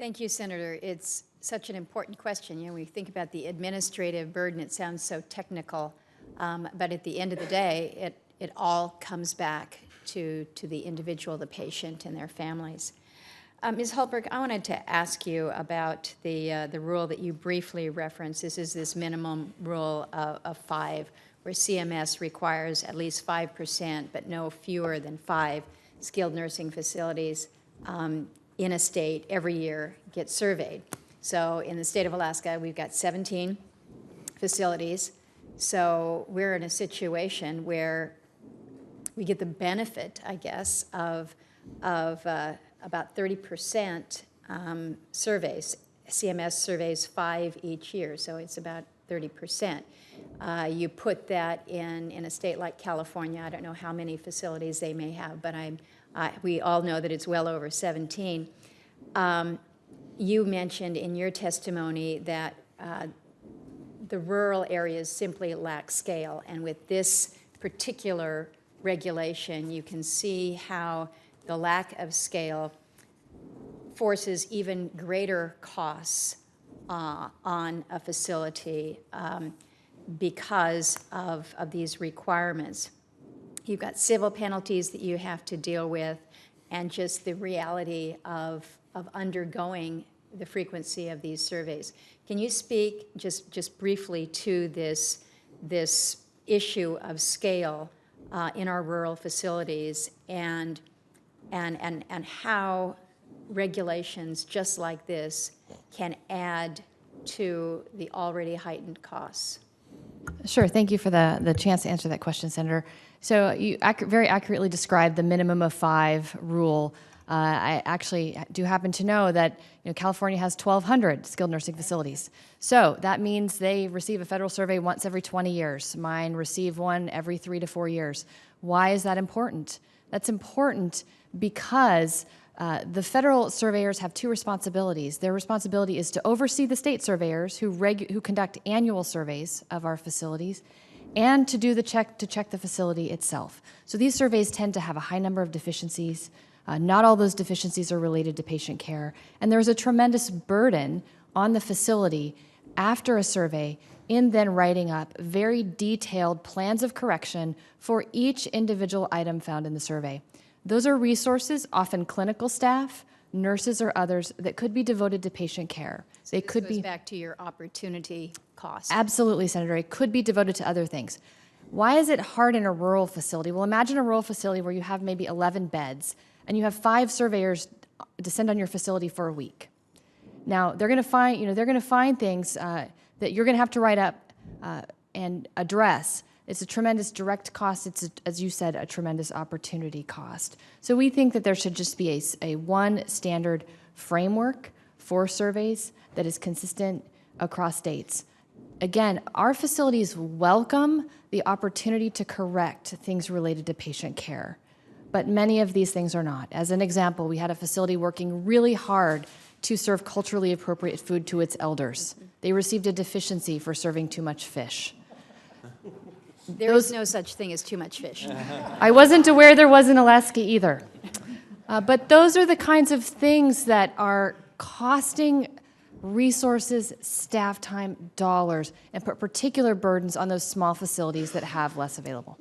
Thank you, Senator. It's such an important question. You know, when we think about the administrative burden, it sounds so technical, but at the end of the day, it all comes back to the individual, the patient, and their families. Ms. Hultberg, I wanted to ask you about the rule that you briefly referenced. This is this minimum rule of 5, where CMS requires at least 5%, but no fewer than 5 skilled nursing facilities in a state every year get surveyed. So in the state of Alaska, we've got 17 facilities. So we're in a situation where we get the benefit, I guess, of about 30% surveys. CMS surveys 5 each year, so it's about 30%. You put that in a state like California. I don't know how many facilities they may have, but we all know that it's well over 17. You mentioned in your testimony that the rural areas simply lack scale, and with this particular regulation, you can see how the lack of scale forces even greater costs on a facility because of these requirements. You've got civil penalties that you have to deal with, and just the reality of undergoing the frequency of these surveys. Can you speak just briefly to this issue of scale in our rural facilities and how regulations just like this can add to the already heightened costs? Sure. Thank you for the chance to answer that question, Senator. So you very accurately described the minimum of 5 rule. I actually do happen to know that California has 1,200 skilled nursing facilities. So that means they receive a federal survey once every 20 years. Mine receive one every 3 to 4 years. Why is that important? That's important because the federal surveyors have 2 responsibilities. Their responsibility is to oversee the state surveyors who conduct annual surveys of our facilities, and to do check the facility itself. So these surveys tend to have a high number of deficiencies. Not all those deficiencies are related to patient care, and there's a tremendous burden on the facility after a survey in then writing up very detailed plans of correction for each individual item found in the survey. Those are resources, often clinical staff, nurses, or others, that could be devoted to patient care. So this goes back to your opportunity cost. Absolutely, Senator. It could be devoted to other things. Why is it hard in a rural facility? Well, imagine a rural facility where you have maybe 11 beds, and you have 5 surveyors descend on your facility for a week. Now, they're going to find things that you're going to have to write up and address. It's a tremendous direct cost. It's, as you said, a tremendous opportunity cost. So we think that there should just be a one standard framework for surveys that is consistent across states. Again, our facilities welcome the opportunity to correct things related to patient care, but many of these things are not. As an example, we had a facility working really hard to serve culturally appropriate food to its elders. They received a deficiency for serving too much fish. There is no such thing as too much fish. I wasn't aware there was in Alaska either. But those are the kinds of things that are costing resources, staff time, dollars, and put particular burdens on those small facilities that have less available.